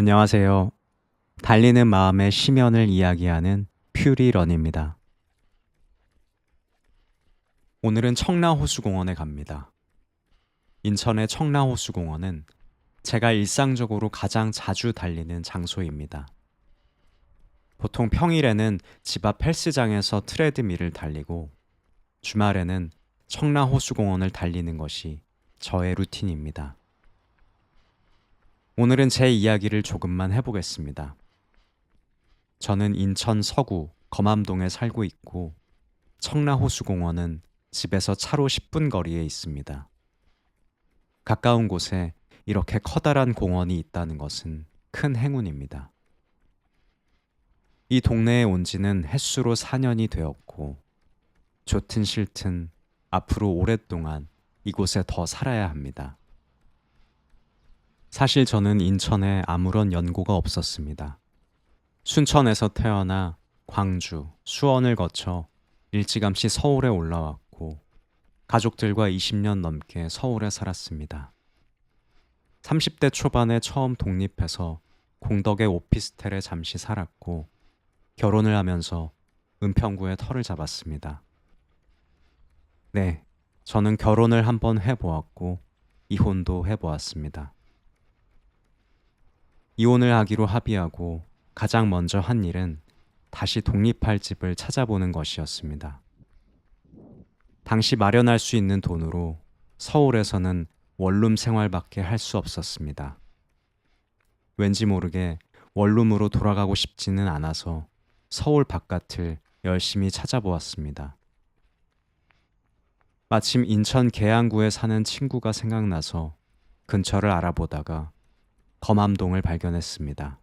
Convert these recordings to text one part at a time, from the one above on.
안녕하세요. 달리는 마음의 심연을 이야기하는 퓨리런입니다. 오늘은 청라호수공원에 갑니다. 인천의 청라호수공원은 제가 일상적으로 가장 자주 달리는 장소입니다. 보통 평일에는 집 앞 헬스장에서 트레드밀을 달리고 주말에는 청라호수공원을 달리는 것이 저의 루틴입니다. 오늘은 제 이야기를 조금만 해보겠습니다. 저는 인천 서구 검암동에 살고 있고 청라호수공원은 집에서 차로 10분 거리에 있습니다. 가까운 곳에 이렇게 커다란 공원이 있다는 것은 큰 행운입니다. 이 동네에 온 지는 햇수로 4년이 되었고 좋든 싫든 앞으로 오랫동안 이곳에 더 살아야 합니다. 사실 저는 인천에 아무런 연고가 없었습니다. 순천에서 태어나 광주, 수원을 거쳐 일찌감치 서울에 올라왔고 가족들과 20년 넘게 서울에 살았습니다. 30대 초반에 처음 독립해서 공덕의 오피스텔에 잠시 살았고 결혼을 하면서 은평구에 터를 잡았습니다. 네, 저는 결혼을 한번 해보았고 이혼도 해보았습니다. 이혼을 하기로 합의하고 가장 먼저 한 일은 다시 독립할 집을 찾아보는 것이었습니다. 당시 마련할 수 있는 돈으로 서울에서는 원룸 생활밖에 할 수 없었습니다. 왠지 모르게 원룸으로 돌아가고 싶지는 않아서 서울 바깥을 열심히 찾아보았습니다. 마침 인천 계양구에 사는 친구가 생각나서 근처를 알아보다가 검암동을 발견했습니다.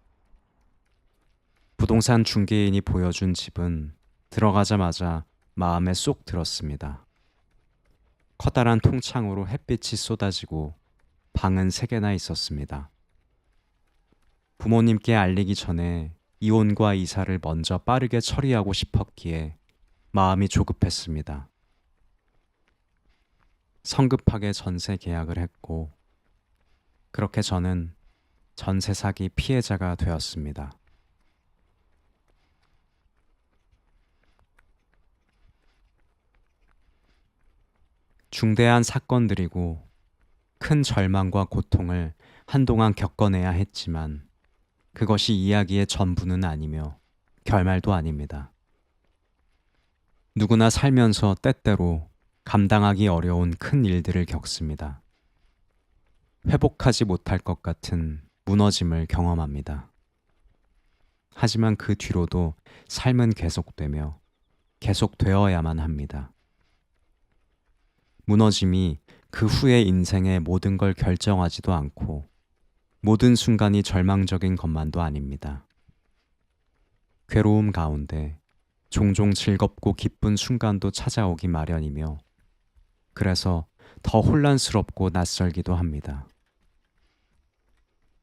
부동산 중개인이 보여준 집은 들어가자마자 마음에 쏙 들었습니다. 커다란 통창으로 햇빛이 쏟아지고 방은 3개나 있었습니다. 부모님께 알리기 전에 이혼과 이사를 먼저 빠르게 처리하고 싶었기에 마음이 조급했습니다. 성급하게 전세 계약을 했고 그렇게 저는 전세 사기 피해자가 되었습니다. 중대한 사건들이고 큰 절망과 고통을 한동안 겪어내야 했지만 그것이 이야기의 전부는 아니며 결말도 아닙니다. 누구나 살면서 때때로 감당하기 어려운 큰 일들을 겪습니다. 회복하지 못할 것 같은 무너짐을 경험합니다. 하지만 그 뒤로도 삶은 계속되며 계속되어야만 합니다. 무너짐이 그 후의 인생의 모든 걸 결정하지도 않고 모든 순간이 절망적인 것만도 아닙니다. 괴로움 가운데 종종 즐겁고 기쁜 순간도 찾아오기 마련이며 그래서 더 혼란스럽고 낯설기도 합니다.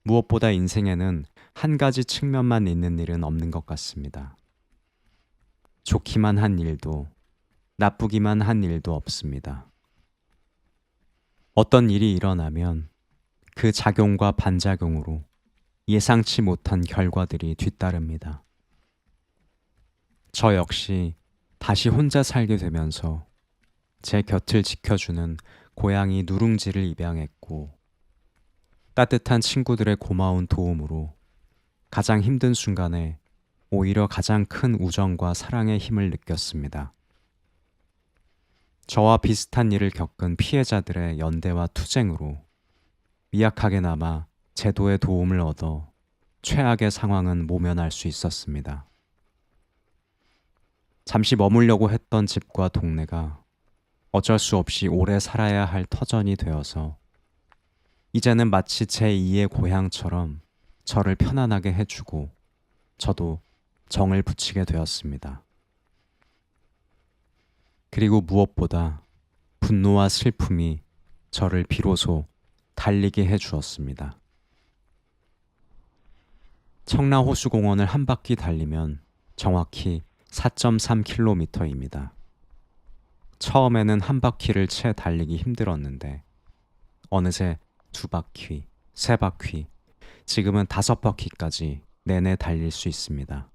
무엇보다 인생에는 한 가지 측면만 있는 일은 없는 것 같습니다. 좋기만 한 일도 나쁘기만 한 일도 없습니다. 어떤 일이 일어나면 그 작용과 반작용으로 예상치 못한 결과들이 뒤따릅니다. 저 역시 다시 혼자 살게 되면서 제 곁을 지켜주는 고양이 누룽지를 입양했고 따뜻한 친구들의 고마운 도움으로 가장 힘든 순간에 오히려 가장 큰 우정과 사랑의 힘을 느꼈습니다. 저와 비슷한 일을 겪은 피해자들의 연대와 투쟁으로 미약하게나마 제도의 도움을 얻어 최악의 상황은 모면할 수 있었습니다. 잠시 머물려고 했던 집과 동네가 어쩔 수 없이 오래 살아야 할 터전이 되어서 이제는 마치 제2의 고향처럼 저를 편안하게 해주고 저도 정을 붙이게 되었습니다. 그리고 무엇보다 분노와 슬픔이 저를 비로소 달리게 해주었습니다. 청라호수공원을 한 바퀴 달리면 정확히 4.3km입니다. 처음에는 한 바퀴를 채 달리기 힘들었는데 어느새 2바퀴, 3바퀴, 지금은 5바퀴까지 내내 달릴 수 있습니다.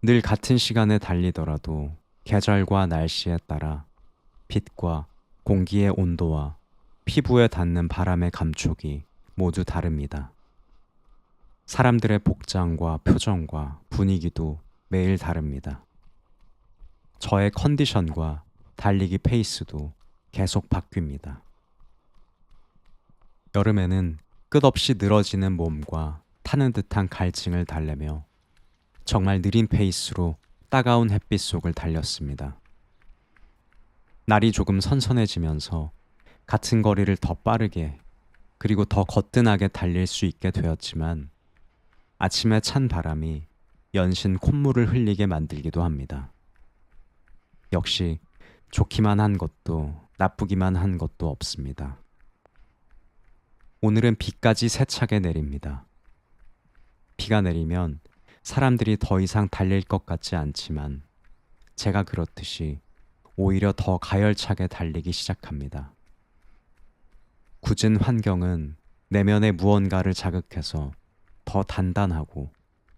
늘 같은 시간에 달리더라도 계절과 날씨에 따라 빛과 공기의 온도와 피부에 닿는 바람의 감촉이 모두 다릅니다. 사람들의 복장과 표정과 분위기도 매일 다릅니다. 저의 컨디션과 달리기 페이스도 계속 바뀝니다. 여름에는 끝없이 늘어지는 몸과 타는 듯한 갈증을 달래며 정말 느린 페이스로 따가운 햇빛 속을 달렸습니다. 날이 조금 선선해지면서 같은 거리를 더 빠르게 그리고 더 거뜬하게 달릴 수 있게 되었지만 아침에 찬 바람이 연신 콧물을 흘리게 만들기도 합니다. 역시 좋기만 한 것도 나쁘기만 한 것도 없습니다. 오늘은 비까지 세차게 내립니다. 비가 내리면 사람들이 더 이상 달릴 것 같지 않지만 제가 그렇듯이 오히려 더 가열차게 달리기 시작합니다. 굳은 환경은 내면의 무언가를 자극해서 더 단단하고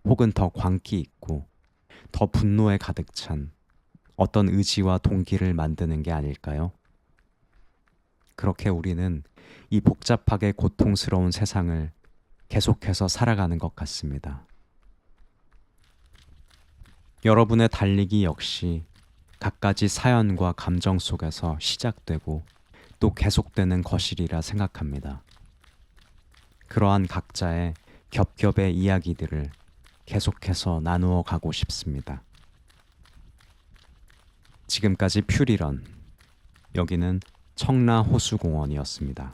혹은 더 광기 있고 더 분노에 가득 찬 어떤 의지와 동기를 만드는 게 아닐까요? 그렇게 우리는 이 복잡하게 고통스러운 세상을 계속해서 살아가는 것 같습니다. 여러분의 달리기 역시 갖가지 사연과 감정 속에서 시작되고 또 계속되는 것이리라 생각합니다. 그러한 각자의 겹겹의 이야기들을 계속해서 나누어 가고 싶습니다. 지금까지 퓨리런, 여기는 청라호수공원이었습니다.